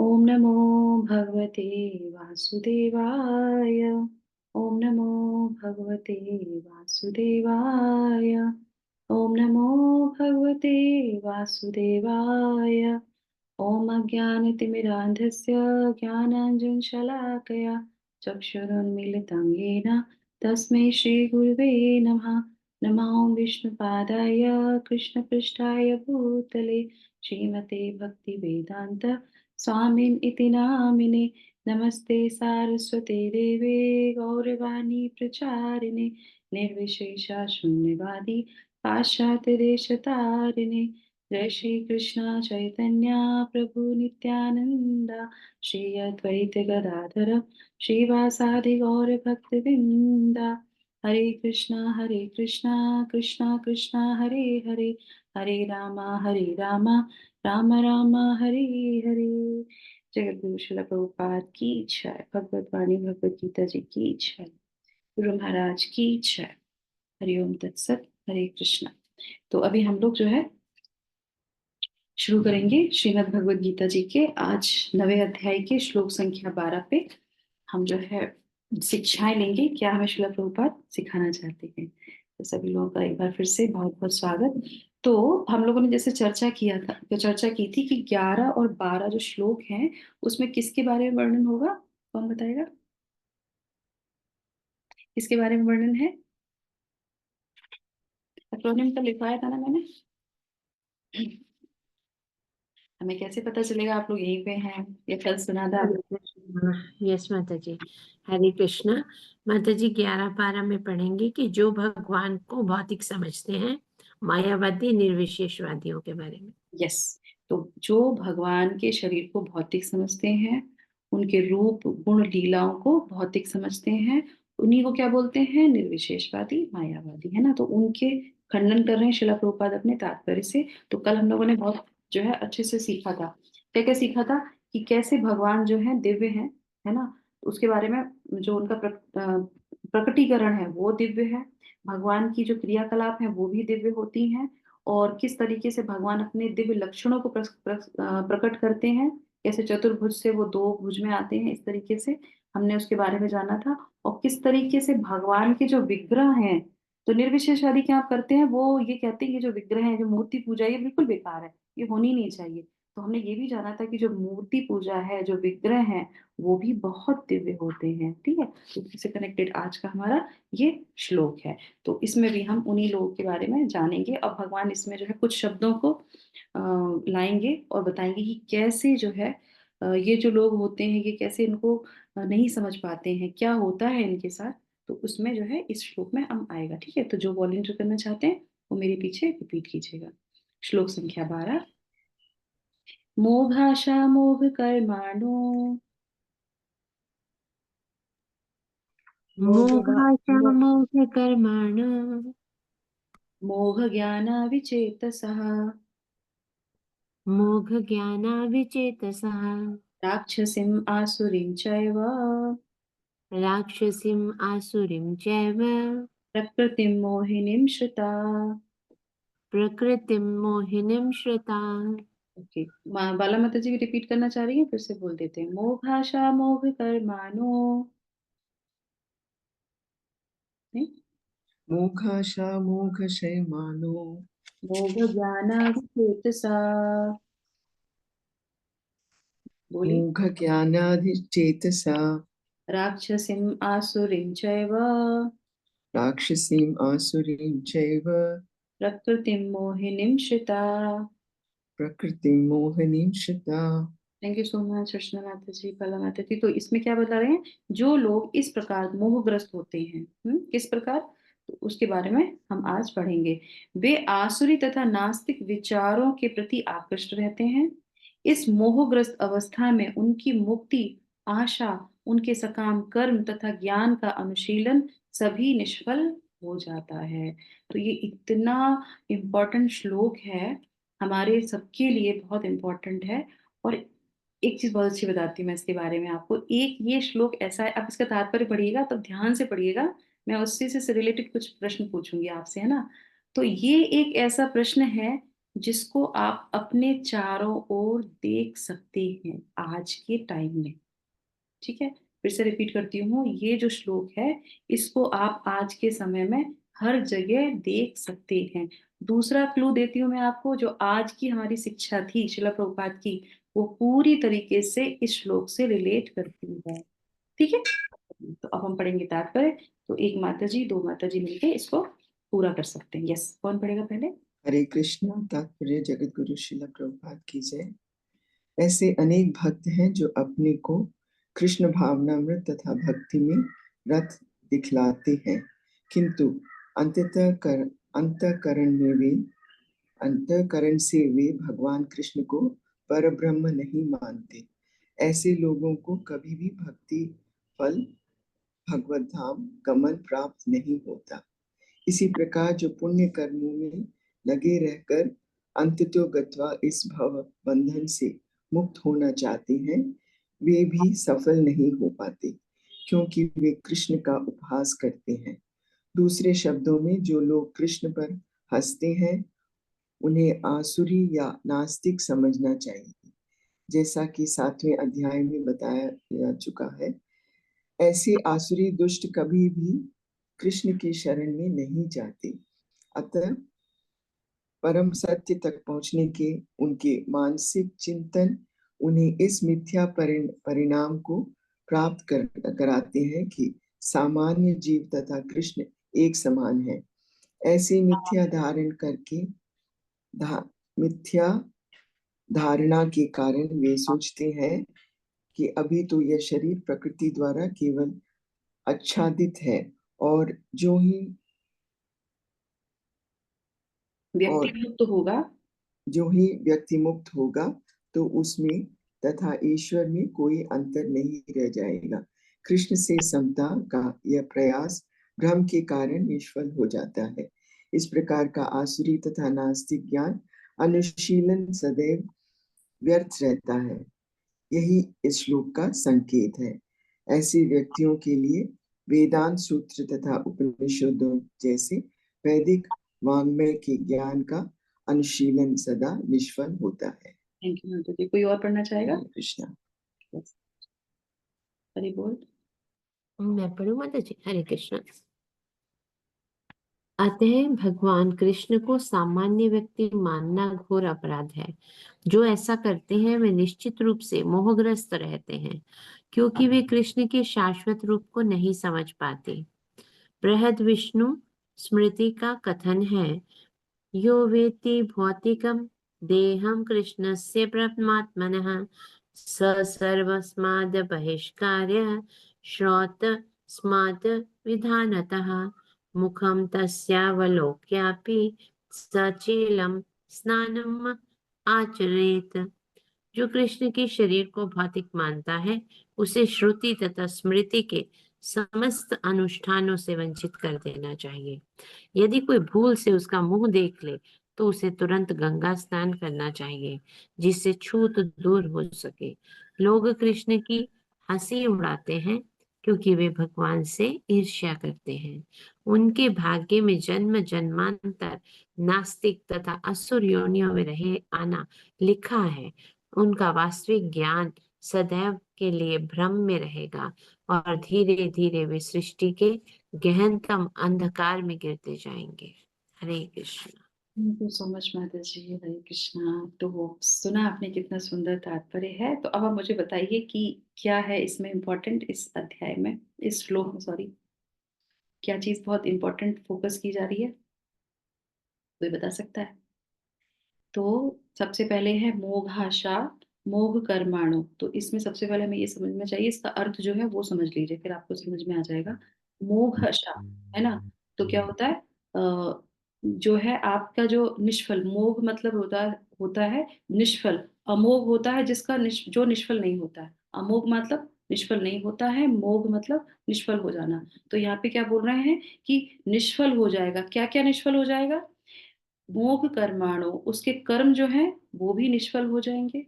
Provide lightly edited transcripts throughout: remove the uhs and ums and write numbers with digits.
ओम नमो भगवते वासुदेवाय। ओम नमो भगवते वासुदेवाय। ओम नमो भगवते वासुदेवाय। ओम अज्ञानतिमिरान्धस्य ज्ञानाञ्जनशलाकया चक्षुरुन्मीलितं येन तस्मै श्रीगुरुवे नमः। नमो विष्णुपादाय कृष्णपृष्ठाय भूतले श्रीमते भक्तिवेदान्त स्वामिन् इति नामिने। नमस्ते सारस्वते देवे गौरवाणी प्रचारिणे निर्विशेषा शून्यवादी पाश्चात्य देशतारिणे। जय श्री कृष्ण चैतन्य प्रभु नित्यानंदा श्री अद्वैत गदाधर श्रीवासादि गौर भक्तवृंदा। हरे कृष्णा कृष्णा कृष्णा हरे हरे हरे रामा राम राम हरे हरे। जगत गुरु श्रील प्रभुपाद की जय। भगवत वाणी भगवत गीता जी की जय। गुरु महाराज की जय। हरिओम तत्सत। हरे कृष्णा। तो अभी हम लोग जो है शुरू करेंगे श्रीमद् भगवत गीता जी के आज 9वें अध्याय के श्लोक संख्या 12 पे हम जो है शिक्षाएं लेंगे, क्या हमें श्रील प्रभुपाद सिखाना चाहते हैं। तो सभी लोगों का एक बार फिर से बहुत बहुत स्वागत। तो हम लोगों ने जैसे चर्चा की थी कि 11 और 12 जो श्लोक हैं उसमें किसके बारे में वर्णन होगा, कौन बताएगा किसके बारे में वर्णन है। एक्रोनिम का लिखवाया था ना मैंने, हमें कैसे पता चलेगा आप लोग यहीं पे हैं या कल सुना था। हरे कृष्णा। यस माता जी। हरे कृष्णा। माता जी 11-12 में पढ़ेंगे कि जो भगवान को भौतिक समझते हैं, मायावादी निर्विशेषवादियों के बारे में। यस। तो जो भगवान के शरीर को भौतिक समझते हैं, उनके रूप गुण लीलाओं को भौतिक समझते हैं, उन्हीं को क्या बोलते हैं, निर्विशेषवादी मायावादी, है ना। तो उनके खंडन कर रहे हैं शिला प्रभुपाद अपने तात्पर्य से। तो कल हम लोगों ने बहुत जो है अच्छे से सीखा था, क्या क्या सीखा था कि कैसे भगवान जो है दिव्य है ना। तो उसके बारे में जो उनका प्रकटीकरण है वो दिव्य है। भगवान की जो क्रियाकलाप है वो भी दिव्य होती हैं। और किस तरीके से भगवान अपने दिव्य लक्षणों को प्रकट करते हैं, कैसे चतुर्भुज से वो दो भुज में आते हैं, इस तरीके से हमने उसके बारे में जाना था। और किस तरीके से भगवान के जो विग्रह हैं, तो निर्विशेषवादी क्या करते हैं, वो ये कहते हैं कि जो विग्रह है, जो मूर्ति पूजा, ये बिल्कुल बेकार है, ये होनी नहीं चाहिए। तो हमने ये भी जाना था कि जो मूर्ति पूजा है, जो विग्रह है, वो भी बहुत दिव्य होते हैं। ठीक है, तो इससे कनेक्टेड आज का हमारा ये श्लोक है। तो इसमें भी हम उन्हीं लोगों के बारे में जानेंगे। अब भगवान इसमें जो है कुछ शब्दों को लाएंगे और बताएंगे कि कैसे जो है ये जो लोग होते हैं, ये कैसे इनको नहीं समझ पाते हैं, क्या होता है इनके साथ। तो उसमें जो है इस श्लोक में हम आएगा। ठीक है, तो जो वॉलंटियर करना चाहते हैं वो मेरे पीछे रिपीट कीजिएगा। श्लोक संख्या 12। मोघाशा मोघ कर्माणो मोहाशा मोह कर्माण मोघ ज्ञानाविचेतसः मोघ ज्ञानाविचेतसः राक्षसीम् आसुरीं चैव राक्षसीम् आसुरीं चैव प्रकृतिं मोहिनीं श्रुता। प्रकृतिं मोहिनीं श्रुता। ओके, बाला माता जी भी रिपीट करना चाह रही है, फिर से बोल देते हैं। मोह भाषा मोह कर्माणो, नहीं? मोघाशा मोघशयमानो मोह ज्ञानाविचेतसा। बोली। मोघज्ञानाधिचेतसा राक्षसीम् आसुरीं चैव राक्षसीम् आसुरीं चैव प्रकृतिं मोहिनीं श्रिता। प्रकृतिं मोहिनीं श्रिता। Thank you so much Archana माता जी, बाला माता जी। तो इसमें क्या बता रहे हैं, जो लोग इस प्रकार मोहग्रस्त होते हैं, किस प्रकार, तो उसके बारे में हम आज पढ़ेंगे। वे आसुरी तथा नास्तिक विचारों के प्रति आकृष्ट रहते हैं। इस मोहग्रस्त अवस्था में उनकी मुक्ति, आशा, उनके सकाम कर्म तथा ज्ञान का अनुशीलन सभी निष्फल हो जाता है। तो ये इतना इम्पोर्टेंट श्लोक है, हमारे सबके लिए बहुत इम्पोर्टेंट है। और एक चीज बहुत अच्छी बताती हूँ मैं इसके बारे में आपको। एक ये श्लोक ऐसा है, आप इसका तात्पर्य पढ़िएगा तो ध्यान से पढ़िएगा, मैं उससे से रिलेटेड कुछ प्रश्न पूछूंगी आपसे, है ना। तो ये एक ऐसा प्रश्न है जिसको आप अपने चारों ओर देख सकते हैं आज के टाइम में। ठीक है, फिर से रिपीट करती हूँ, ये जो श्लोक है इसको आप आज के समय में हर जगह देख सकते हैं। दूसरा क्लू देती हूँ मैं आपको, जो आज की हमारी शिक्षा थी शिला प्रभुपाद की, वो पूरी तरीके से इस श्लोक से रिलेट करती है। ठीक है, तो अब हम पढ़ेंगे तात्पर्य। तो एक माता जी, दो माता जी मिलके इसको पूरा कर सकते हैं। यस, कौन पढ़ेगा पहले? हरे कृष्णा। तात्पर्य जगत गुरु श्रील प्रभुपाद की जय। ऐसे अनेक भक्त हैं जो अपने को कृष्ण भावनामृत तथा भक्ति में रत दिखलाते हैं, किंतु अंतःकरण में वे अंतःकरण से वे भगवान कृष्ण को परब्रह्म नहीं मानते। ऐसे लोगों को कभी भी भक्ति फल भगवत धाम गमन प्राप्त नहीं होता। इसी प्रकार जो पुण्य कर्मों में लगे रहकर अंततो गत्वा इस भव बंधन से मुक्त होना चाहते हैं, वे भी सफल नहीं हो पाते, क्योंकि वे कृष्ण का उपहास करते हैं। दूसरे शब्दों में, जो लोग कृष्ण पर हंसते हैं उन्हें आसुरी या नास्तिक समझना चाहिए। जैसा कि 7वें अध्याय में बताया जा चुका है, ऐसे आसुरी दुष्ट कभी भी कृष्ण की शरण में नहीं जाते। अतः परम सत्य तक पहुंचने के उनके मानसिक चिंतन उन्हें इस मिथ्या परिणाम को प्राप्त कराते हैं कि सामान्य जीव तथा कृष्ण एक समान है। ऐसे मिथ्या धारणा के कारण वे सोचते हैं कि अभी तो यह शरीर प्रकृति द्वारा केवल आच्छादित है, और व्यक्ति और मुक्त होगा जो ही व्यक्ति मुक्त होगा तो उसमें तथा ईश्वर में कोई अंतर नहीं रह जाएगा। कृष्ण से समता का यह प्रयास भ्रम के निष्फल निष्फल हो जाता है। इस प्रकार का आसुरी तथा नास्तिक ज्ञान अनुशीलन सदैव व्यर्थ रहता है। यही इस श्लोक का संकेत है। ऐसे व्यक्तियों के लिए वेदांत सूत्र तथा उपनिषदों जैसे वैदिक वाङ्मय के ज्ञान का अनुशीलन सदा निष्फल होता है। थैंक यू माता जी। कोई और पढ़ना चाहेगा? हरे कृष्णा। Yes. हरि बोल। मैं पढ़ूं माता जी? हरे कृष्ण। अतः भगवान कृष्ण को सामान्य व्यक्ति मानना घोर अपराध है। जो ऐसा करते हैं वे निश्चित रूप से मोहग्रस्त रहते हैं, क्योंकि वे कृष्ण के शाश्वत रूप को नहीं समझ पाते। बृहद विष्णु स्मृति का कथन है, यो वेत्ति भौतिकम देहम कृष्णस्य परमात्मनः स सर्वस्माद् बहिष्कार्य श्रोतस्मात् विधानतः मुखं तस्यावलोक्यापि सचेलं स्नानम् आचरेत। जो कृष्ण के शरीर को भौतिक मानता है, उसे श्रुति तथा स्मृति के समस्त अनुष्ठानों से वंचित कर देना चाहिए। यदि कोई भूल से उसका मुंह देख ले तो उसे तुरंत गंगा स्नान करना चाहिए, जिससे छूत दूर हो सके। लोग कृष्ण की हंसी उड़ाते हैं क्योंकि वे भगवान से ईर्ष्या करते हैं। उनके भाग्य में जन्म जन्मांतर नास्तिक तथा असुर योनियों में रहे आना लिखा है। उनका वास्तविक ज्ञान सदैव के लिए भ्रम में रहेगा और धीरे धीरे वे सृष्टि के गहनतम अंधकार में गिरते जाएंगे। Hare Krishna. Thank you so much माता जी। हरे कृष्णा। तो वो सुना आपने, कितना सुंदर तात्पर्य है। तो अब आप मुझे बताइए कि क्या है इसमें इम्पोर्टेंट, इस अध्याय में, इस श्लोक में, सॉरी, क्या चीज बहुत इंपॉर्टेंट फोकस की जा रही है? कोई बता सकता है? तो सबसे पहले है मोघाशा मोघ कर्माणु। तो इसमें सबसे पहले हमें ये समझना चाहिए, इसका अर्थ जो है वो समझ लीजिए, फिर आपको समझ में आ जाएगा। मोघाशा, है ना? तो क्या होता है? जो है आपका जो निष्फल, मोघ मतलब होता है निष्फल। अमोघ होता है जिसका जो निष्फल नहीं होता है। अमोघ मतलब निष्फल नहीं होता है, मोघ मतलब निष्फल हो जाना। तो यहाँ पे क्या बोल रहे हैं कि निष्फल हो जाएगा। क्या क्या निष्फल हो जाएगा? मोघ कर्माणु, उसके कर्म जो हैं वो भी निष्फल हो जाएंगे।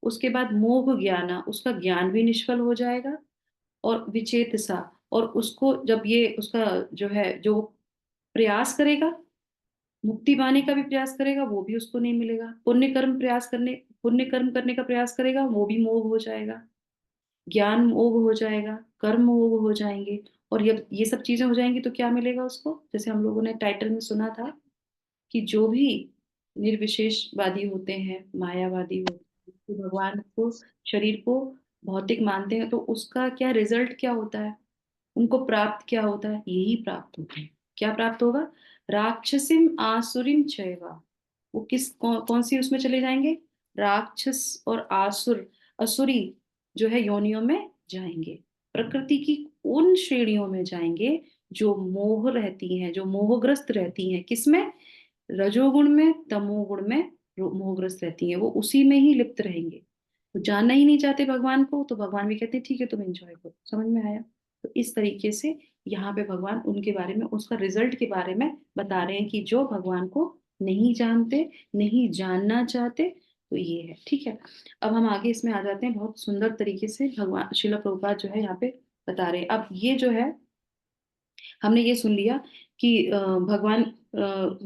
उसके बाद मोघ ज्ञाना, उसका ज्ञान भी निष्फल हो जाएगा। और विचेतसा, और उसको जब ये उसका जो है जो प्रयास करेगा, मुक्ति पाने का भी प्रयास करेगा वो भी उसको नहीं मिलेगा, पुण्य कर्म करने का प्रयास करेगा वो भी मोह हो जाएगा, ज्ञान मोह हो जाएगा, कर्म मोह हो जाएंगे। और जब ये सब चीजें हो जाएंगी तो क्या मिलेगा उसको, जैसे हम लोगों ने टाइटल में सुना था कि जो भी निर्विशेषवादी होते हैं, मायावादी होते हैं, जो भगवान को, शरीर को भौतिक मानते हैं, तो उसका क्या रिजल्ट क्या होता है, उनको प्राप्त क्या होता है, यही प्राप्त होता है। क्या प्राप्त होगा, राक्षसिम आसुरिम चैवा, वो कौन सी उसमें चले जाएंगे, राक्षस और आसुर, असुरी जो है योनियों में जाएंगे, प्रकृति की उन श्रेणियों में जाएंगे जो मोह रहती हैं, जो मोहग्रस्त रहती हैं, किसमें, रजोगुण में, तमोगुण में मोहग्रस्त रहती हैं, वो उसी में ही लिप्त रहेंगे। तो जानना ही नहीं चाहते भगवान को, तो भगवान भी कहते हैं ठीक है तुम एंजॉय करो। समझ में आया। तो इस तरीके से यहाँ पे भगवान उनके बारे में, उसका रिजल्ट के बारे में बता रहे हैं कि जो भगवान को नहीं जानते, नहीं जानना चाहते, तो ये है। ठीक है, अब हम आगे इसमें आ जाते हैं। बहुत सुंदर तरीके से भगवान श्रील प्रभुपाद जो है यहाँ पे बता रहे हैं। अब ये जो है, हमने ये सुन लिया कि भगवान,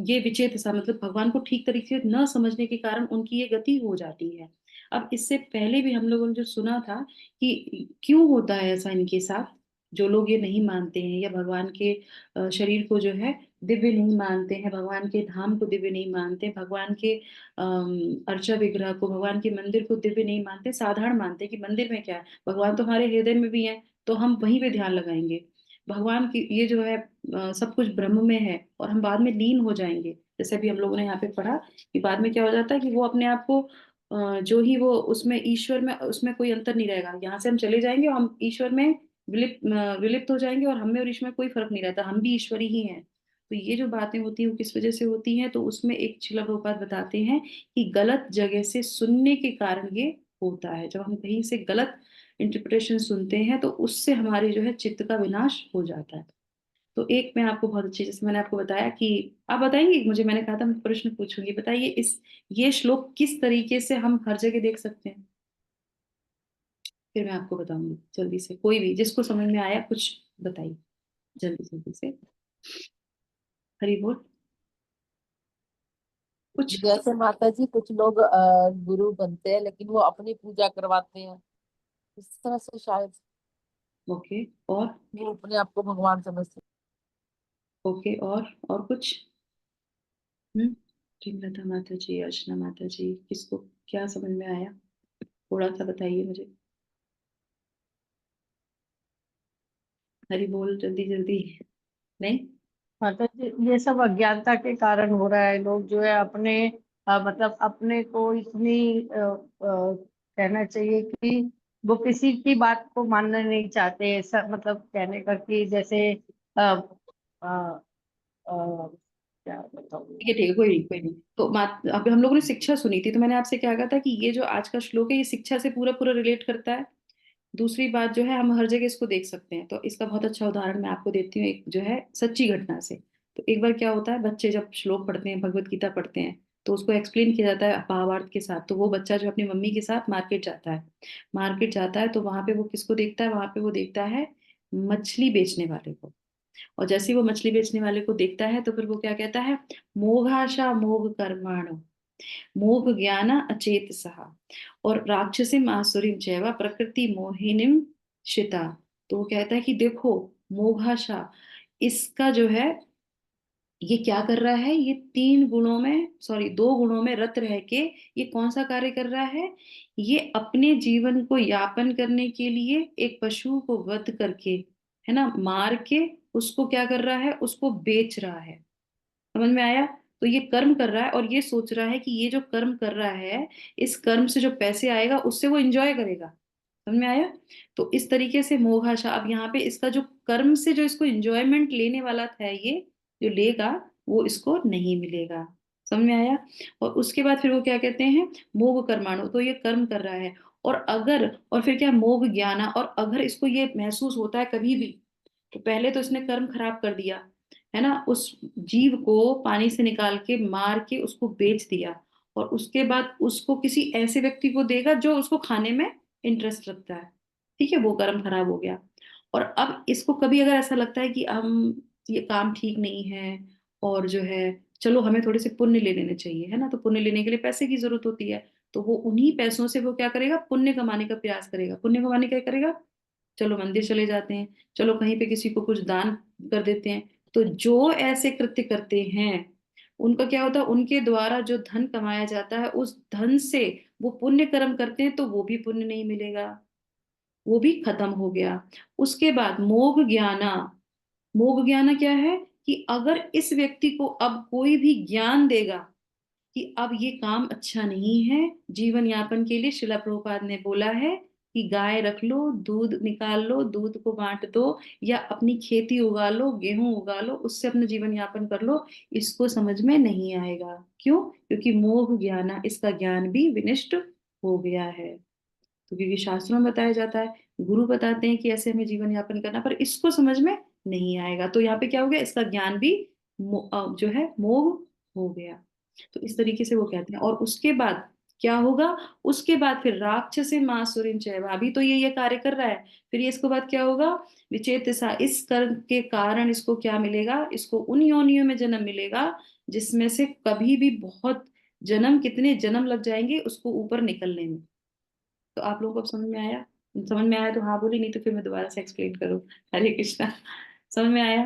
ये विचेत सा मतलब भगवान को ठीक तरीके से न समझने के कारण उनकी ये गति हो जाती है। अब इससे पहले भी हम लोगों ने जो सुना था कि क्यों होता है ऐसा इनके साथ, जो लोग ये नहीं मानते हैं या भगवान के शरीर को जो है दिव्य नहीं मानते हैं, भगवान के धाम को दिव्य नहीं मानते, भगवान के अर्चा विग्रह को, भगवान के मंदिर को दिव्य नहीं मानते, साधारण मानते हैं कि मंदिर में क्या है, भगवान तो हमारे हृदय में भी है, तो हम वहीं पे ध्यान लगाएंगे, भगवान की ये जो है सब कुछ ब्रह्म में है और हम बाद में लीन हो जाएंगे। जैसे अभी हम लोगों ने यहाँ पे पढ़ा कि बाद में क्या हो जाता है कि वो अपने आप को जो ही वो उसमें ईश्वर में, उसमें कोई अंतर नहीं रहेगा, यहाँ से हम चले जाएंगे और हम ईश्वर में विलिप्त हो जाएंगे, और हम में और ईश्वर में कोई फर्क नहीं रहता, हम भी ईश्वरी ही हैं। तो ये जो बातें होती हैं वो किस वजह से होती हैं, तो उसमें एक श्रील प्रभुपाद बताते हैं कि गलत जगह से सुनने के कारण ये होता है। जब हम कहीं से गलत इंटरप्रिटेशन सुनते हैं तो उससे हमारे जो है चित्त का विनाश हो जाता है। तो एक मैं आपको बहुत अच्छी, जैसे मैंने आपको बताया कि आप बताएंगे मुझे, मैंने कहा था मैं प्रश्न पूछूंगी, बताइए इस ये श्लोक किस तरीके से हम हर जगह देख सकते हैं, फिर मैं आपको बताऊंगी जल्दी से, कोई भी जिसको समझ में आया कुछ बताइए जल्दी जल्दी से। हरी बोल कुछ। जैसे माता जी कुछ लोग गुरु बनते हैं लेकिन वो अपनी पूजा करवाते हैं, इस तरह से शायद ओके, और वो अपने आप को भगवान समझते ओके, और कुछ। प्रेमलता माता जी, अर्चना माता जी, किसको क्या समझ में आया, थोड़ा सा बताइए मुझे। हरी बोल जल्दी जल्दी। नहीं। हाँ तो ये सब अज्ञानता के कारण हो रहा है। लोग जो है अपने मतलब अपने को इतनी कहना चाहिए कि वो किसी की बात को मानना नहीं चाहते। ऐसा मतलब कहने का कि जैसे आ, आ, आ, क्या बताऊँ। ठीक है कोई नहीं कोई नहीं। तो बात, अब हम लोगों ने शिक्षा सुनी थी, तो मैंने आपसे क्या कहा था कि ये जो आज का श्लोक है ये शिक्षा से पूरा पूरा रिलेट करता है। दूसरी बात जो है, हम हर जगह इसको देख सकते हैं, तो इसका बहुत अच्छा उदाहरण मैं आपको देती हूँ, एक जो है सच्ची घटना से। तो एक बार क्या होता है, बच्चे जब श्लोक पढ़ते हैं, भगवत गीता पढ़ते हैं, तो उसको एक्सप्लेन किया जाता है महाभारत के साथ। तो वो बच्चा जो अपनी मम्मी के साथ मार्केट जाता है, तो वहां पे वो किसको देखता है, वहां पे वो देखता है मछली बेचने वाले को। और जैसे ही वो मछली बेचने वाले को देखता है, तो फिर वो क्या कहता है, मोघाशा मोघ कर्माण मोघ ज्ञान अचेत सहा और राक्षसीम आसुरीम चैवा प्रकृति मोहिनीम शिता। तो वो कहता है कि देखो, मोघाशा, इसका जो है, ये क्या कर रहा है, ये तीन गुणों में, सॉरी दो गुणों में रत रह के ये कौन सा कार्य कर रहा है, ये अपने जीवन को यापन करने के लिए एक पशु को वध करके, है ना, मार के उसको क्या कर रहा है, उसको बेच रहा है। समझ में आया। तो ये कर्म कर रहा है और ये सोच रहा है कि ये जो कर्म कर रहा है, इस कर्म से जो पैसे आएगा उससे वो एंजॉय करेगा। समझ में आया। तो इस तरीके से मोहाशा, अब यहाँ पे इसका जो कर्म से जो इसको एंजॉयमेंट लेने वाला था, ये जो लेगा वो इसको नहीं मिलेगा। समझ में आया। और उसके बाद फिर वो क्या कहते हैं, मोह कर्माणु, तो ये कर्म कर रहा है। और अगर, और फिर क्या, मोह ज्ञाना, और अगर इसको ये महसूस होता है कभी भी, तो पहले तो इसने कर्म खराब कर दिया, है ना, उस जीव को पानी से निकाल के मार के उसको बेच दिया, और उसके बाद उसको किसी ऐसे व्यक्ति को देगा जो उसको खाने में इंटरेस्ट रखता है। ठीक है, वो कर्म खराब हो गया। और अब इसको कभी अगर ऐसा लगता है कि हम, ये काम ठीक नहीं है, और जो है चलो हमें थोड़े से पुण्य ले लेने चाहिए, है ना, तो पुण्य लेने के लिए पैसे की जरूरत होती है, तो वो उन्हीं पैसों से वो क्या करेगा, पुण्य कमाने का प्रयास करेगा। पुण्य कमाने क्या करेगा, चलो मंदिर चले जाते हैं, चलो कहीं पे किसी को कुछ दान कर देते हैं। तो जो ऐसे कृत्य करते हैं उनका क्या होता है, उनके द्वारा जो धन कमाया जाता है उस धन से वो पुण्य कर्म करते हैं, तो वो भी पुण्य नहीं मिलेगा, वो भी खत्म हो गया। उसके बाद मोघ ज्ञाना, मोघ ज्ञाना क्या है, कि अगर इस व्यक्ति को अब कोई भी ज्ञान देगा कि अब ये काम अच्छा नहीं है जीवन यापन के लिए, शिला प्रभुपाद ने बोला है कि गाय रख लो, दूध निकाल लो, दूध को बांट दो, या अपनी खेती उगा लो, गेहूं उगा लो, उससे अपना जीवन यापन कर लो, इसको समझ में नहीं आएगा। क्यों? क्योंकि मोह ज्ञाना, इसका ज्ञान भी विनिष्ट हो गया है। तो क्योंकि शास्त्रों में बताया जाता है, गुरु बताते हैं कि ऐसे हमें जीवन यापन करना, पर इसको समझ में नहीं आएगा, तो यहाँ पे क्या हो गया, इसका ज्ञान भी जो है मोह हो गया। तो इस तरीके से वो कहते हैं। और उसके बाद क्या होगा, उसके बाद फिर राक्षसी मासुरिन चैव, अभी तो ये कार्य कर रहा है, फिर ये इसके बाद क्या होगा, विचेत सा, इस कर्म के कारण इसको क्या मिलेगा, इसको उन योनियों में जन्म मिलेगा जिसमें से कभी भी बहुत जन्म, कितने जन्म लग जाएंगे उसको ऊपर निकलने में। तो आप लोगों को अब समझ में आया? समझ में आया तो हाँ बोली, नहीं तो फिर मैं दोबारा से एक्सप्लेन करूँ। हरे कृष्णा। समझ में आया?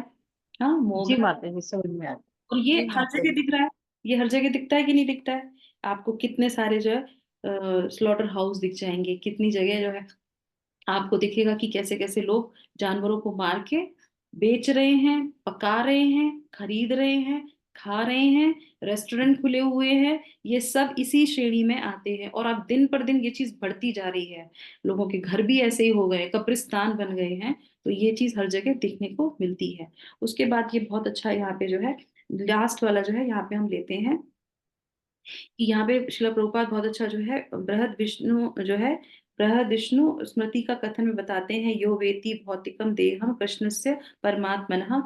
हाँ, जी मोगरा। माता जी समझ में आ और ये जी हर माता जगह जी। दिख रहा है, ये हर जगह दिखता है कि नहीं दिखता है? आपको कितने सारे जो है स्लॉटर हाउस दिख जाएंगे, कितनी जगह जो है आपको दिखेगा कि कैसे कैसे लोग जानवरों को मार के बेच रहे हैं, पका रहे हैं, खरीद रहे हैं, खा रहे हैं, रेस्टोरेंट खुले हुए हैं, ये सब इसी श्रेणी में आते हैं। और अब दिन पर दिन ये चीज बढ़ती जा रही है, लोगों के घर भी ऐसे ही हो गए, कब्रिस्तान बन गए हैं। तो ये चीज हर जगह देखने को मिलती है। उसके बाद ये बहुत अच्छा यहाँ पे जो है, लास्ट वाला जो है यहाँ पे हम लेते हैं कि यहाँ पे शिला प्रभुपाद बहुत अच्छा जो है बृहद विष्णु जो है, बृहद विष्णु स्मृति का कथन में बताते हैं, यो वेति भौतिकम देहम कृष्णस्य परमात्मनः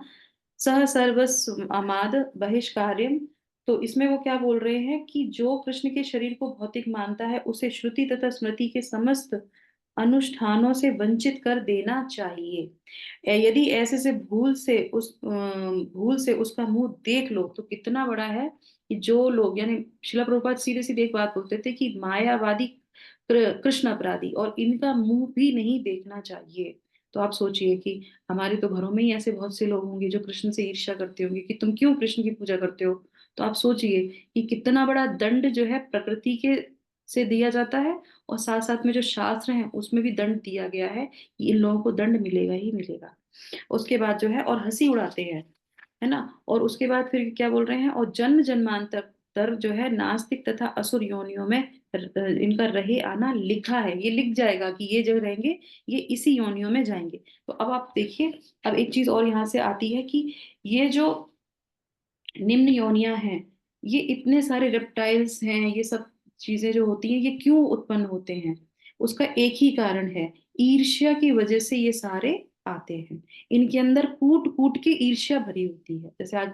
सह सर्वस्व अमाद बहिष्कार्यम। तो इसमें वो क्या बोल रहे हैं कि जो कृष्ण के शरीर को भौतिक मानता है उसे श्रुति तथा स्मृति के समस्त अनुष्ठानों से वंचित कर देना चाहिए। यदि ऐसे से भूल से उसका मुंह देख लो तो कितना बड़ा है, कि जो लोग, यानी शिला प्रभुपाद सीधे सीधे एक बात बोलते थे कि मायावादी कृष्ण अपराधी, और इनका मुंह भी नहीं देखना चाहिए। तो आप सोचिए कि हमारे तो घरों में ही ऐसे बहुत से लोग होंगे जो कृष्ण से ईर्ष्या करते होंगे कि तुम क्यों कृष्ण की पूजा करते हो। तो आप सोचिए कि कितना बड़ा दंड जो है प्रकृति के से दिया जाता है, और साथ साथ में जो शास्त्र हैं उसमें भी दंड दिया गया है कि इन लोगों को दंड मिलेगा ही मिलेगा। उसके बाद जो है और हंसी उड़ाते हैं, है ना। और उसके बाद फिर क्या बोल रहे हैं, और जन्म जन्मांतर तर जो है नास्तिक तथा असुर योनियों में इनका रहे आना लिखा है, ये लिख जाएगा कि ये जो रहेंगे ये इसी योनियों में जाएंगे। तो अब आप देखिए, अब एक चीज और यहाँ से आती है कि ये जो निम्न योनियां हैं, ये इतने सारे रेप्टाइल्स हैं, ये सब चीजें जो होती हैं ये क्यों उत्पन्न होते हैं, उसका एक ही कारण है, ईर्ष्या की वजह से ये सारे आते हैं। इनके अंदर कूट कूट के ईर्ष्या भरी होती है। जैसे आज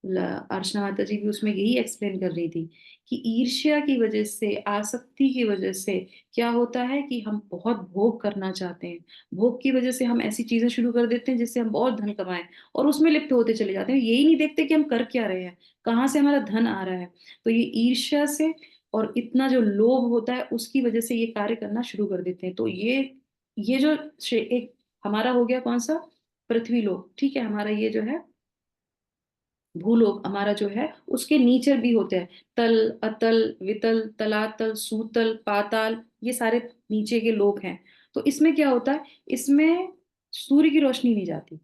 अर्चना माता जी भी उसमें यही एक्सप्लेन कर रही थी कि ईर्ष्या की वजह से, आसक्ति की वजह से क्या होता है कि हम बहुत भोग करना चाहते हैं, भोग की वजह से हम ऐसी चीजें शुरू कर देते हैं जिससे हम बहुत धन कमाएं, और उसमें लिप्त होते चले जाते हैं, यही नहीं देखते कि हम कर क्या रहे हैं, कहाँ से हमारा धन आ रहा है। तो ये ईर्ष्या से और इतना जो लोभ होता है उसकी वजह से ये कार्य करना शुरू कर देते हैं। तो ये जो एक हमारा हो गया कौन सा, पृथ्वी लोक, ठीक है, हमारा ये जो है भूलोक हमारा जो है, उसके नीचे भी होते हैं तल, अतल, वितल, तलातल, सूतल, पाताल, ये सारे नीचे के लोक हैं। तो इसमें क्या होता है, इसमें सूर्य की रोशनी नहीं जाती,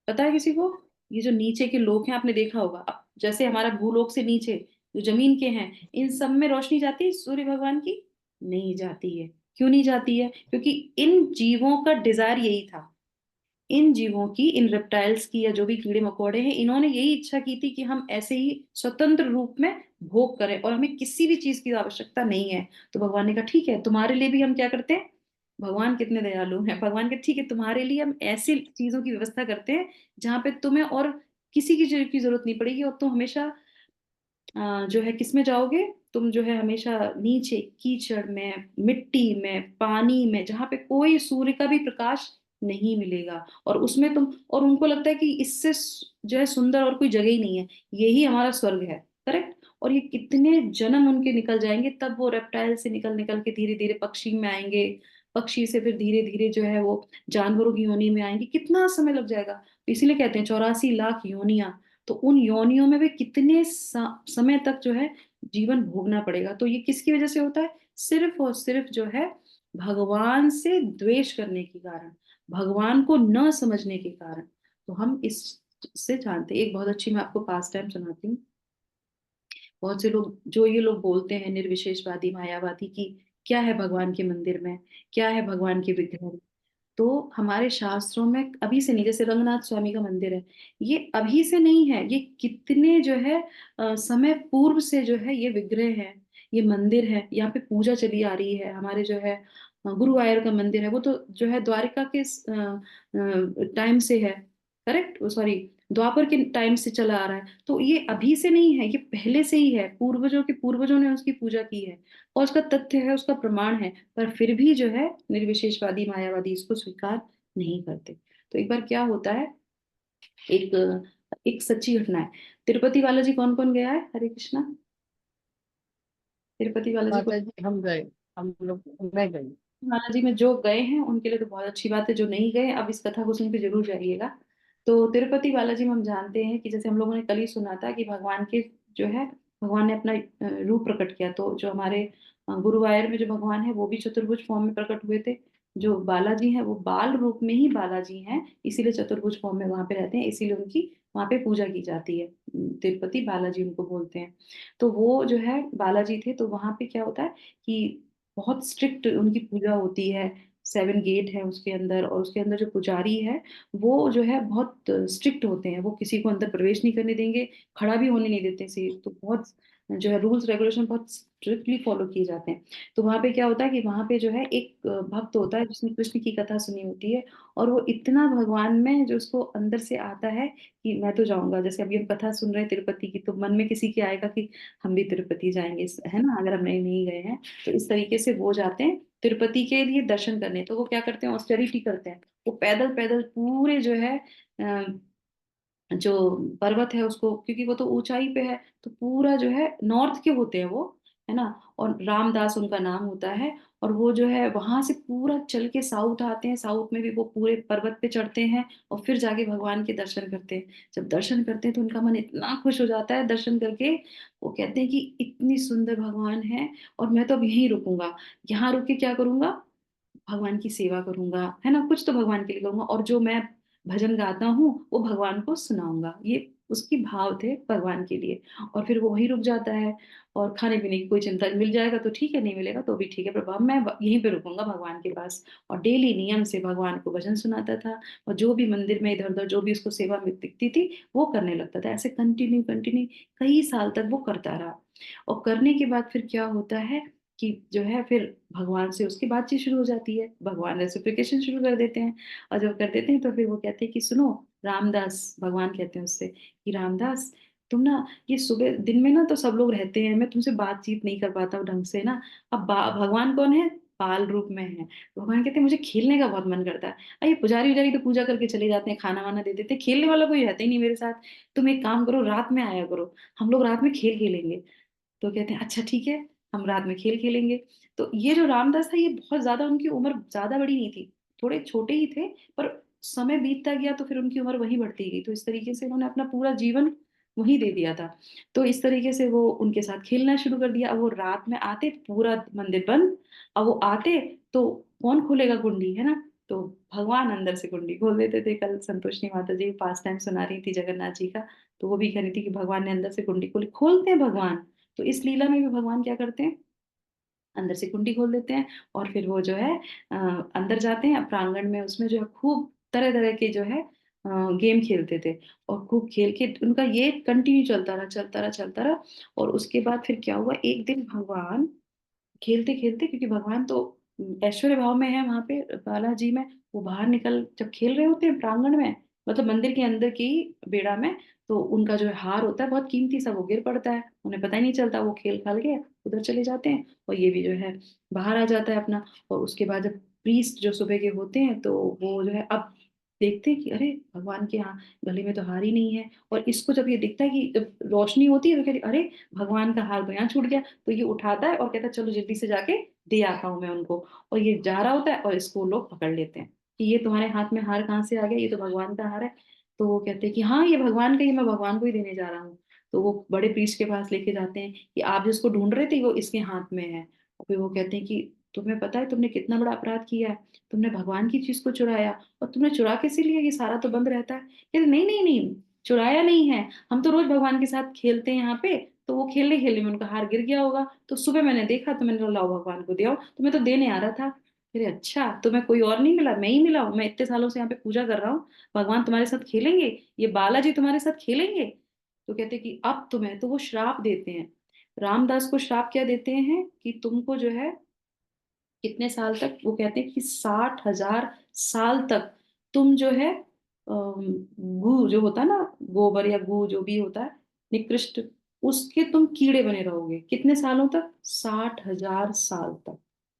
पता है किसी को? ये जो नीचे के लोग हैं आपने देखा होगा, अब जैसे हमारा भूलोक से नीचे जो जमीन के हैं, इन सब में रोशनी जाती है सूर्य भगवान की? नहीं जाती है। क्यों नहीं जाती है? क्योंकि इन जीवों का डिजायर यही था, इन जीवों की, इन रेप्टाइल्स की या जो भी कीड़े मकोड़े हैं, इन्होंने यही इच्छा की थी कि हम ऐसे ही स्वतंत्र रूप में भोग करें और हमें किसी भी चीज की आवश्यकता नहीं है। तो भगवान ने कहा ठीक है, तुम्हारे लिए भी हम क्या करते हैं, भगवान कितने दयालु हैं, भगवान के ठीक है तुम्हारे लिए हम ऐसी चीजों की व्यवस्था करते हैं जहां पे तुम्हें और किसी की चीज की जरूरत नहीं पड़ेगी, और तुम हमेशा जो है किसमें जाओगे, तुम जो है हमेशा नीचे कीचड़ में, मिट्टी में, पानी में, जहां पे कोई सूर्य का भी प्रकाश नहीं मिलेगा, और उसमें तुम, और उनको लगता है कि इससे जो है सुंदर और कोई जगह ही नहीं है, यही हमारा स्वर्ग है। और ये कितने जन्म उनके निकल जाएंगे, तब वो रेप्टाइल से निकल निकल के धीरे धीरे पक्षी में आएंगे, पक्षी से फिर धीरे धीरे जो है वो जानवरों की योनि में आएंगे, कितना समय लग जाएगा। तो इसीलिए कहते हैं 84 लाख योनियां। तो उन योनियों में भी कितने समय तक जो है जीवन भोगना पड़ेगा। तो ये किसकी वजह से होता है? सिर्फ और सिर्फ जो है भगवान से द्वेष करने के कारण, भगवान को न समझने के कारण। तो हम इस से जानते हैं। एक बहुत अच्छी मैं आपको पास टाइम सुनाती हूँ। बहुत से लोग जो ये लोग बोलते हैं निर्विशेषवादी मायावादी की क्या है भगवान के मंदिर में, क्या है भगवान के विग्रह में। तो हमारे शास्त्रों में अभी से नहीं, जैसे रंगनाथ स्वामी का मंदिर है, ये अभी से नहीं है, ये कितने जो है समय पूर्व से जो है ये विग्रह है, ये मंदिर है, यहाँ पे पूजा चली आ रही है। हमारे जो है गुरुवायूर का मंदिर है, वो तो जो है द्वारिका के टाइम से है, करेक्ट, सॉरी, द्वापर के टाइम से चला आ रहा है। तो ये अभी से नहीं है, ये पहले से ही है, पूर्वजों के पूर्वजों ने उसकी पूजा की है, और उसका तथ्य है, उसका प्रमाण है। पर फिर भी जो है निर्विशेषवादी मायावादी इसको स्वीकार नहीं करते। तो एक बार क्या होता है, एक एक सच्ची घटना है। तिरुपति बालाजी कौन कौन गया है? हरे कृष्णा। तिरुपति बालाजी को, माता जी हम गए, हम लोग, मैं गई। बालाजी में जो गए हैं उनके लिए तो बहुत अच्छी बात है, जो नहीं गए अब इस कथा को सुन के जरूर जाइएगा। तो तिरुपति बालाजी में हम जानते हैं कि जैसे हम लोगों ने कल ही सुना था कि भगवान के जो है, भगवान ने अपना रूप प्रकट किया। तो जो हमारे गुरुवायूर में जो भगवान है वो भी चतुर्भुज फॉर्म में प्रकट हुए थे। जो बालाजी हैं वो बाल रूप में ही बालाजी हैं, इसीलिए चतुर्भुज फॉर्म में वहां पे रहते हैं, इसीलिए उनकी वहां पे पूजा की जाती है। तिरुपति बालाजी उनको बोलते हैं। तो वो जो है बालाजी थे, तो वहां पे क्या होता है कि बहुत स्ट्रिक्ट उनकी पूजा होती है। 7 गेट है उसके अंदर, और उसके अंदर जो पुजारी है वो जो है बहुत स्ट्रिक्ट होते हैं, वो किसी को अंदर प्रवेश नहीं करने देंगे, खड़ा भी होने नहीं देते से। तो बहुत जो है रूल्स रेगुलेशन बहुत स्ट्रिक्टली फॉलो किए जाते हैं। तो वहां पे क्या होता है कि वहां पे जो है एक भक्त होता है जिसने कृष्ण की कथा सुनी होती है, और वो इतना भगवान में जो उसको अंदर से आता है कि मैं तो जाऊंगा। जैसे अभी हम कथा सुन रहे हैं तिरुपति की, तो मन में किसी के आएगा कि हम भी तिरुपति जाएंगे, है ना, अगर हम नहीं गए हैं। तो इस तरीके से वो जाते हैं तिरुपति के लिए दर्शन करने। तो वो क्या करते हैं, ऑस्टेरिटी करते हैं। वो पैदल पैदल पूरे जो है जो पर्वत है उसको, क्योंकि वो तो ऊंचाई पे है, तो पूरा जो है नॉर्थ के होते हैं वो, है ना, और रामदास उनका नाम होता है। और वो जो है वहां से पूरा चल के साउथ आते हैं, साउथ में भी वो पूरे पर्वत पे चढ़ते हैं, और फिर जाके भगवान के दर्शन करते हैं। जब दर्शन करते हैं तो उनका मन इतना खुश हो जाता है दर्शन करके, वो कहते हैं कि इतनी सुंदर भगवान है, और मैं तो अब यहीं रुकूंगा, यहाँ रुक के क्या करूंगा, भगवान की सेवा करूंगा, है ना, कुछ तो भगवान के लिए करूंगा, और जो मैं भजन गाता हूँ वो भगवान को सुनाऊंगा। ये उसकी भाव थे भगवान के लिए। और फिर वो वहीं रुक जाता है, और खाने पीने की कोई चिंता, मिल जाएगा तो ठीक है, नहीं मिलेगा तो भी ठीक है, पर मैं यहीं पे रुकूंगा भगवान के पास। और डेली नियम से भगवान को भजन सुनाता था, और जो भी मंदिर में इधर उधर जो भी उसको सेवा में दिखती थी वो करने लगता था। ऐसे कंटिन्यू कंटिन्यू कई साल तक वो करता रहा। और करने के बाद फिर क्या होता है कि जो है फिर भगवान से उसकी बातचीत शुरू हो जाती है, भगवान रेसिप्लिकेशन शुरू कर देते हैं। और जब कर देते हैं तो फिर वो कहते हैं कि सुनो रामदास, भगवान कहते हैं उससे कि रामदास, तुम ना ये सुबह दिन में ना तो सब लोग रहते हैं, मैं तुमसे बातचीत नहीं कर पाता हूँ ढंग से ना। अब भगवान कौन है? बाल रूप में है। तो भगवान कहते हैं मुझे खेलने का बहुत मन करता है। ये पुजारी उजारी तो पूजा करके चले जाते हैं, खाना वाना दे देते हैं, खेलने वाला कोई रहता ही नहीं मेरे साथ। तुम एक काम करो, रात में आया करो, हम लोग रात में खेल खेलेंगे। तो कहते हैं अच्छा ठीक है, हम रात में खेल खेलेंगे। तो ये जो रामदास था, ये बहुत ज्यादा, उनकी उम्र ज्यादा बड़ी नहीं थी, थोड़े छोटे ही थे, पर समय बीतता गया तो फिर उनकी उम्र वहीं बढ़ती गई। तो इस तरीके से उन्होंने अपना पूरा जीवन वहीं दे दिया था। तो इस तरीके से वो उनके साथ खेलना शुरू कर दिया। अब वो रात में आते, पूरा मंदिर बंद, अब वो आते तो कौन खोलेगा कुंडी, है ना। तो भगवान अंदर से कुंडी खोल देते थे। कल संतोषनी माता जी पास टाइम सुना रही थी जगन्नाथ जी का, तो वो भी कह रही थी कि भगवान ने अंदर से कुंडी खोली, खोलते हैं भगवान। तो इस लीला में भी भगवान क्या करते हैं, अंदर से कुंडी खोल देते हैं, और फिर वो जो है अ, अंदर जाते हैं प्रांगण में, उसमें जो है खूब तरह तरह के जो है गेम खेलते थे। और खूब खेल के उनका ये कंटिन्यू चलता रहा, चलता रहा, चलता रहा। और उसके बाद फिर क्या हुआ, एक दिन भगवान खेलते खेलते, क्योंकि भगवान तो ऐश्वर्य भाव में है वहां पे बालाजी में, वो बाहर निकल जब खेल रहे होते हैं प्रांगण में, मतलब मंदिर के अंदर की बेड़ा में, तो उनका जो है हार होता है बहुत कीमती सा, वो गिर पड़ता है, उन्हें पता ही नहीं चलता, वो खेल खाल के उधर चले जाते हैं, और ये भी जो है बाहर आ जाता है अपना। और उसके बाद जब प्रीस्ट जो सुबह के होते हैं, तो वो जो है अब देखते हैं कि अरे भगवान के यहाँ गले में तो हार ही नहीं है। और इसको जब ये दिखता है कि जब रोशनी होती है तो कहती अरे भगवान का हार तो यहाँ छूट गया, तो ये उठाता है और कहता है चलो जल्दी से जाके दे आता हूँ मैं उनको। और ये जा रहा होता है और इसको लोग पकड़ लेते हैं कि ये तुम्हारे हाथ में हार कहाँ से आ गया, ये तो भगवान का हार है। तो वो कहते हैं कि हाँ ये भगवान का ही, मैं भगवान को ही देने जा रहा हूँ। तो वो बड़े प्रीस्ट के पास लेके जाते हैं कि आप जिसको ढूंढ रहे थे वो इसके हाथ में है। और फिर वो कहते हैं कि तुम्हें पता है तुमने कितना बड़ा अपराध किया है, तुमने भगवान की चीज को चुराया। और तुमने चुरा कैसे लिया, ये सारा तो बंद रहता है। कहते नहीं नहीं नहीं, चुराया नहीं है, हम तो रोज भगवान के साथ खेलते हैं यहाँ पे। तो वो खेलने खेलने में उनका हार गिर गया होगा, तो सुबह मैंने देखा तो मैंने कहा लाओ भगवान को दिया, तो मैं तो देने आ रहा था। अरे अच्छा, तुम्हें कोई और नहीं मिला, मैं ही मिला हूँ, मैं इतने सालों से यहाँ पे पूजा कर रहा हूँ, भगवान तुम्हारे साथ खेलेंगे, ये बालाजी तुम्हारे साथ खेलेंगे। तो कहते कि अब तुम्हें, तो वो श्राप देते हैं। रामदास को श्राप क्या देते हैं कि तुमको जो है कितने साल तक, वो कहते हैं कि 60,000 साल तक तुम जो है गू जो होता है ना, गोबर या गू जो भी होता है निकृष्ट, उसके तुम कीड़े बने रहोगे। कितने सालों तक, 60,000 साल तक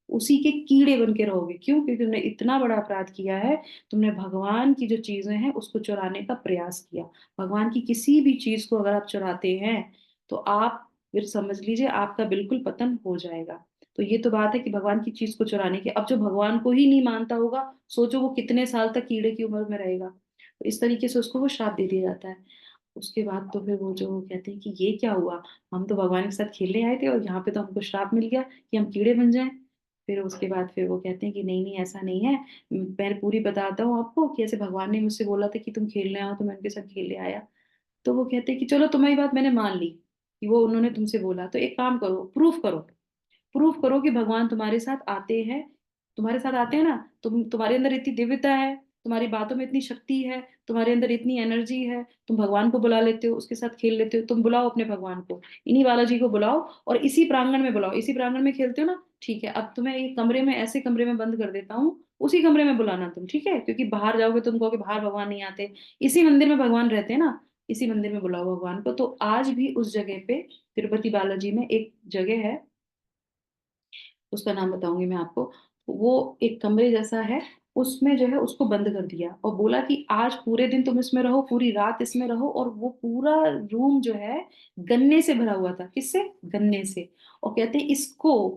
उसी के कीड़े बन के रहोगे। क्यों? क्योंकि तुमने इतना बड़ा अपराध किया है, तुमने भगवान की जो चीजें हैं उसको चुराने का प्रयास किया। भगवान की किसी भी चीज को अगर आप चुराते हैं तो आप फिर समझ लीजिए आपका बिल्कुल पतन हो जाएगा। तो ये तो बात है कि भगवान की चीज को चुराने की, अब जो भगवान को ही नहीं मानता होगा, सोचो वो कितने साल तक कीड़े की उम्र में रहेगा। तो इस तरीके से उसको वो श्राप दे दिया जाता है। उसके बाद तो फिर वो जो कहते हैं कि ये क्या हुआ, हम तो भगवान के साथ खेलने आए थे और यहाँ पे तो हमको श्राप मिल गया कि हम कीड़े बन जाएं। फिर उसके बाद फिर वो कहते हैं कि नहीं नहीं ऐसा नहीं है, मैं पूरी बताता हूँ आपको कि ऐसे भगवान ने मुझसे बोला था कि तुम खेलने आओ, तो मैं उनके साथ खेलने आया। तो वो कहते हैं कि चलो तुम्हारी बात मैंने मान ली कि वो उन्होंने तुमसे बोला, तो एक काम करो, प्रूफ करो, प्रूफ करो कि भगवान तुम्हारे साथ आते हैं। तुम्हारे साथ आते हैं ना, तुम्हारे अंदर इतनी दिव्यता है, तुम्हारी बातों में इतनी शक्ति है, तुम्हारे अंदर इतनी एनर्जी है, तुम भगवान को बुला लेते हो, उसके साथ खेल लेते हो। तुम बुलाओ अपने भगवान को, इन्हीं बालाजी को बुलाओ और इसी प्रांगण में बुलाओ, इसी प्रांगण में खेलते हो ना, ठीक है अब तुम्हें एक कमरे में, ऐसे कमरे में बंद कर देता हूँ, उसी कमरे में बुलाना तुम, ठीक है? क्योंकि बाहर जाओगे तुम कहोगे बाहर भगवान नहीं आते, इसी मंदिर में भगवान रहते हैं ना, इसी मंदिर में बुलाओ भगवान को। तो आज भी उस जगह पे तिरुपति बालाजी में एक जगह है, उसका नाम बताऊंगी मैं आपको। वो एक कमरे जैसा है, उसमें जो है उसको बंद कर दिया और बोला कि आज पूरे दिन तुम इसमें रहो, पूरी रात इसमें रहो। और वो पूरा रूम जो है गन्ने से भरा हुआ था। किससे? गन्ने से। और कहते हैं इसको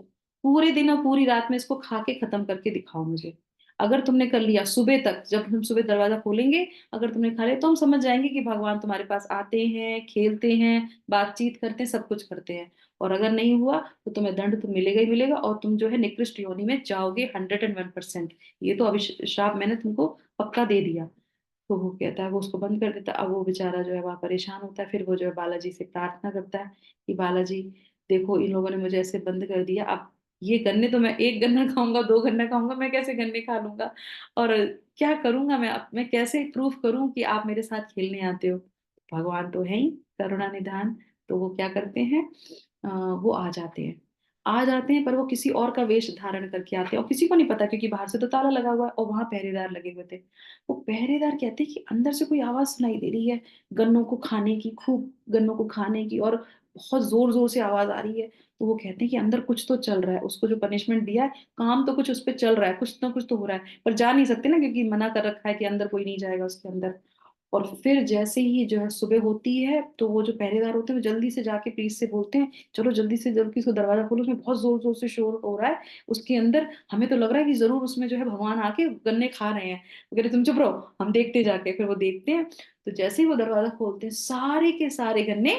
पूरे दिन और पूरी रात में इसको खा के खत्म करके दिखाओ मुझे। अगर तुमने कर लिया सुबह तक, जब हम सुबह दरवाजा खोलेंगे, अगर तुमने खा लिया तो हम समझ जाएंगे कि भगवान तुम्हारे पास आते हैं, खेलते हैं, बातचीत करते हैं, सब कुछ करते हैं। और अगर नहीं हुआ तो तुम्हें दंड तो मिलेगा ही मिलेगा, और तुम जो है निकृष्ट योनि में जाओगे 101%। ये तो अभिशाप मैंने तुमको पक्का दे दिया। तो वो कहता है, वो उसको बंद कर देता है। अब वो बेचारा जो है वहां परेशान होता है, फिर वो जो है बालाजी से प्रार्थना करता है कि बालाजी देखो इन लोगों ने मुझे ऐसे बंद कर दिया, अब ये गन्ने तो मैं एक गन्ना खाऊंगा, दो गन्ना खाऊंगा, मैं कैसे गन्ने खा लूंगा, और क्या करूंगा मैं, अब मैं कैसे प्रूफ करूं कि आप मेरे साथ खेलने आते हो। भगवान तो है ही करुणा निधान। तो वो क्या करते हैं, वो आ जाते हैं, आ जाते हैं, पर वो किसी और का वेश धारण करके आते हैं और किसी को नहीं पता, क्योंकि बाहर से तो ताला लगा हुआ है और वहां पहरेदार लगे हुए थे। वो पहरेदार कहते हैं कि अंदर से कोई आवाज सुनाई दे रही है, गन्नों को खाने की, खूब गन्नों को खाने की, और बहुत जोर जोर से आवाज आ रही है। तो वो कहते हैं कि अंदर कुछ तो चल रहा है, उसको जो पनिशमेंट दिया है, काम तो कुछ उस पर चल रहा है, कुछ ना कुछ तो हो रहा है, पर जा नहीं सकते ना, क्योंकि मना कर रखा है कि अंदर कोई नहीं जाएगा उसके अंदर। और फिर जैसे ही जो है सुबह होती है, तो वो जो पहरेदार होते हैं वो जल्दी से जाके प्रीस्ट से बोलते हैं चलो जल्दी से जल्दी उसको दरवाजा खोलो, उसमें बहुत जोर जोर से शोर हो रहा है उसके अंदर, हमें तो लग रहा है कि जरूर उसमें जो है भगवान आके गन्ने खा रहे हैं। वो कह रहे तुम चुप रहो, हम देखते जाके। फिर वो देखते हैं, तो जैसे ही वो दरवाजा खोलते हैं सारे के सारे गन्ने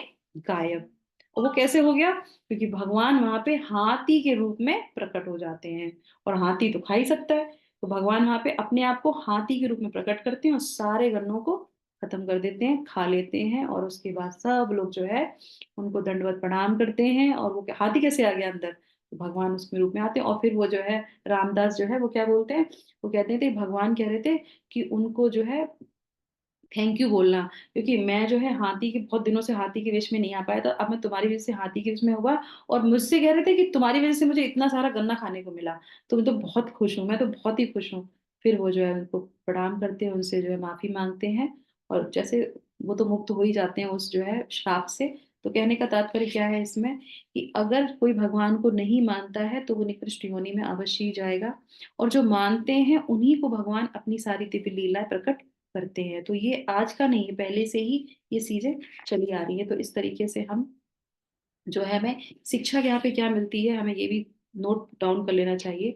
गायब। और वो कैसे हो गया? क्योंकि भगवान वहां पे हाथी के रूप में प्रकट हो जाते हैं, और हाथी तो खा ही सकता है। तो भगवान वहां पे अपने आप को हाथी के रूप में प्रकट करते हैं और सारे गन्नों को खत्म कर देते हैं, खा लेते हैं। और उसके बाद सब लोग जो है उनको दंडवत प्रणाम करते हैं। और वो हाथी कैसे आ गया अंदर, तो भगवान उसमें रूप में आते हैं। और फिर वो जो है रामदास जो है वो क्या बोलते हैं, वो कहते थे भगवान कह रहे थे कि उनको जो है थैंक यू बोलना, क्योंकि मैं जो है हाथी के बहुत दिनों से हाथी के वेश में नहीं आ पाया था, अब मैं तुम्हारी वजह से हाथी के वेश में हुआ। और मुझसे कह रहे थे कि तुम्हारी वजह से मुझे इतना सारा गन्ना खाने को मिला, तो मैं तो बहुत खुश हूँ, मैं तो बहुत ही खुश हूँ। फिर वो जो है उनको प्रणाम करते हैं, उनसे जो है माफी मांगते हैं, और जैसे वो तो मुक्त हो ही जाते हैं उस जो है श्राप से। तो कहने का तात्पर्य क्या है इसमें, कि अगर कोई भगवान को नहीं मानता है तो वो निकृष्ट योनि में अवश्य ही जाएगा, और जो मानते हैं उन्हीं को भगवान अपनी सारी दिव्य लीलाएं प्रकट करते हैं। तो ये आज का नहीं है, पहले से ही ये चीजें चली आ रही है। तो इस तरीके से हम जो है, हमें शिक्षा यहाँ पे क्या मिलती है, हमें ये भी नोट डाउन कर लेना चाहिए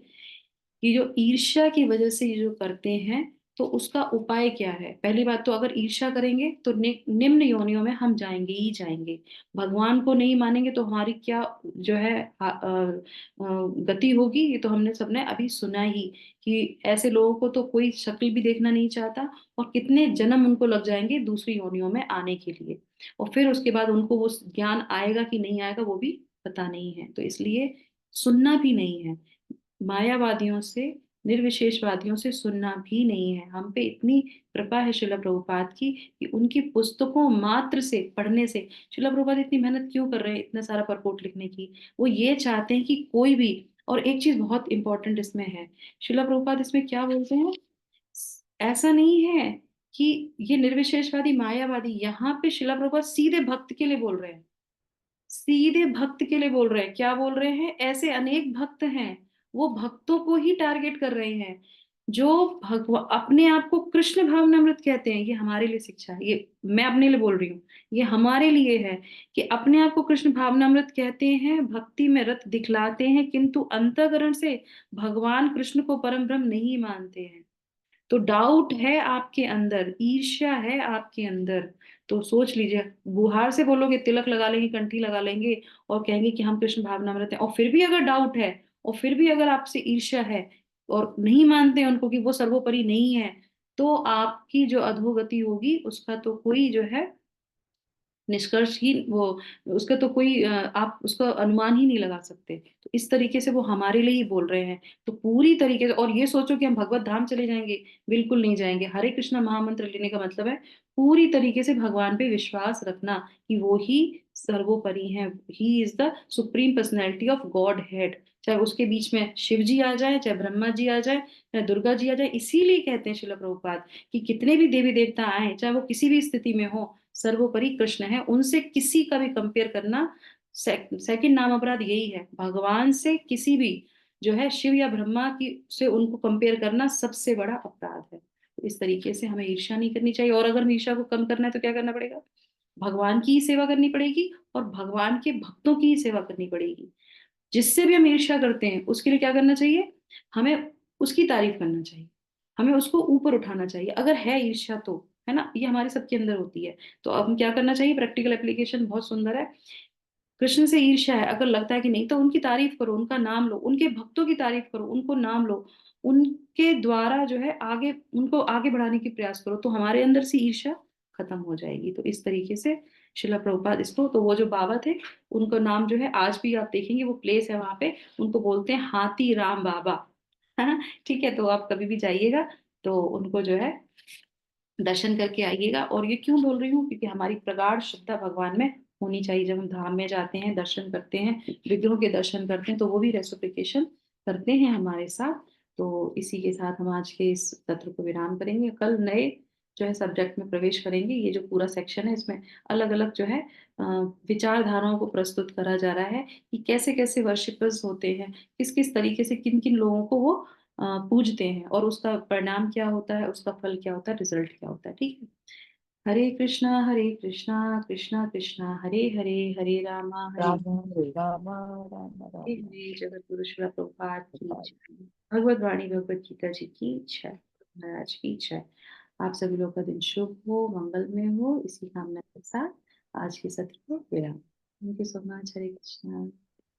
कि जो ईर्ष्या की वजह से ये जो करते हैं, तो उसका उपाय क्या है। पहली बात तो अगर ईर्ष्या करेंगे तो निम्न योनियों में हम जाएंगे ही जाएंगे। भगवान को नहीं मानेंगे तो हमारी क्या जो है गति होगी, ये तो हमने सबने अभी सुना ही कि ऐसे लोगों को तो कोई शक्ल भी देखना नहीं चाहता, और कितने जन्म उनको लग जाएंगे दूसरी योनियों में आने के लिए, और फिर उसके बाद उनको वो ज्ञान आएगा कि नहीं आएगा वो भी पता नहीं है। तो इसलिए सुनना भी नहीं है, मायावादियों से, निर्विशेषवादियों से सुनना भी नहीं है। हम पे इतनी कृपा है शिला प्रभुपाद की कि उनकी पुस्तकों मात्र से पढ़ने से, शिला प्रभुपाद इतनी मेहनत क्यों कर रहे हैं इतना सारा परपोर्ट लिखने की, वो ये चाहते हैं कि कोई भी, और एक चीज बहुत इंपॉर्टेंट इसमें है, शिला प्रभुपाद इसमें क्या बोलते हैं, ऐसा नहीं है कि ये निर्विशेषवादी मायावादी, यहाँ पे शिला प्रभुपाद सीधे भक्त के लिए बोल रहे हैं, सीधे भक्त के लिए बोल रहे हैं। क्या बोल रहे हैं, ऐसे अनेक भक्त हैं, वो भक्तों को ही टारगेट कर रहे हैं जो अपने आप को कृष्ण भावनामृत कहते हैं। ये हमारे लिए शिक्षा है, ये मैं अपने लिए बोल रही हूँ, ये हमारे लिए है कि अपने आप को कृष्ण भावनामृत कहते हैं, भक्ति में रत दिखलाते हैं, किंतु अंतःकरण से भगवान कृष्ण को परम ब्रह्म नहीं मानते हैं। तो डाउट है आपके अंदर, ईर्ष्या है आपके अंदर, तो सोच लीजिए, बुहार से बोलोगे, तिलक लगा लेंगे, कंठी लगा लेंगे और कहेंगे कि हम कृष्ण भावनामृत हैं, और फिर भी अगर डाउट है, और फिर भी अगर आपसे ईर्ष्या है और नहीं मानते हैं उनको कि वो सर्वोपरि नहीं है, तो आपकी जो अधोगति होगी उसका तो कोई जो है निष्कर्ष ही वो, उसका तो कोई आप उसका अनुमान ही नहीं लगा सकते। तो इस तरीके से वो हमारे लिए ही बोल रहे हैं। तो पूरी तरीके से, और ये सोचो कि हम भगवत धाम चले जाएंगे, बिल्कुल नहीं जाएंगे। हरे कृष्णा महामंत्र लेने का मतलब है पूरी तरीके से भगवान पे विश्वास रखना कि वो ही सर्वोपरि हैं, he is the supreme personality of God head. चाहे उसके बीच में शिव जी आ जाए, चाहे ब्रह्मा जी आ जाए, चाहे दुर्गा जी आ जाए। इसीलिए कहते हैं शिला प्रभुपाद कि कितने भी देवी देवता आए, चाहे वो किसी भी स्थिति में हो, सर्वोपरि कृष्ण है, उनसे किसी का भी कंपेयर करना सेकंड नाम अपराध यही है। भगवान से किसी भी जो है शिव या ब्रह्मा की से उनको कंपेयर करना सबसे बड़ा अपराध है। तो इस तरीके से हमें ईर्ष्या नहीं करनी चाहिए, और अगर हमें ईर्ष्या को कम करना है तो क्या करना पड़ेगा, भगवान की ही सेवा करनी पड़ेगी और भगवान के भक्तों की ही सेवा करनी पड़ेगी। जिससे भी हम ईर्ष्या करते हैं उसके लिए क्या करना चाहिए, हमें उसकी तारीफ करना चाहिए, हमें उसको ऊपर उठाना चाहिए, अगर है ईर्ष्या तो, है ना, ये हमारे सबके अंदर होती है। तो अब हम क्या करना चाहिए, प्रैक्टिकल एप्लीकेशन बहुत सुंदर है। कृष्ण से ईर्ष्या है, अगर लगता है कि नहीं, तो उनकी तारीफ करो, उनका नाम लो, उनके भक्तों की तारीफ करो, उनको नाम लो, उनके द्वारा जो है आगे, उनको आगे बढ़ाने की प्रयास करो, तो हमारे अंदर से ईर्ष्या खत्म हो जाएगी। तो इस तरीके से शिला प्रभुपाद इसको, तो वो जो बाबा थे उनका नाम जो है आज भी आप देखेंगे वो प्लेस है वहां पे, उनको बोलते हैं हाथी राम बाबा, है ना। ठीक है, तो आप कभी भी जाइएगा तो उनको जो है दर्शन करके आइएगा। और ये क्यों बोल रही हूँ, क्योंकि हमारी प्रगाढ़ श्रद्धा भगवान में होनी चाहिए। जब हम धाम में जाते हैं, दर्शन करते हैं, विग्रहों के दर्शन करते हैं, तो वो भी रेसिप्लिकेशन करते हैं हमारे साथ। तो इसी के साथ हम आज के इस सत्र को विराम करेंगे। कल नए जो है सब्जेक्ट में प्रवेश करेंगे। ये जो पूरा सेक्शन है इसमें अलग अलग जो है विचारधाराओं को प्रस्तुत करा जा रहा है कि कैसे कैसे वर्शिपर्स होते हैं, किस किस तरीके से किन किन लोगों को वो पूजते हैं, और उसका परिणाम क्या होता है, उसका फल क्या होता है, रिजल्ट क्या होता है। ठीक है, हरे कृष्णा कृष्णा कृष्णा हरे हरे, राम हरे राम राम हरे राम हरे। जगत गुरु श्रील प्रभुपाद की जय। भगवत वाणी भगवत गीता जी की जय। महाराज की जय। आप सभी लोग का दिन शुभ हो, मंगलमय हो, इसी कामना के साथ आज के सत्र को विराम। Thank you so much. Hare Krishna.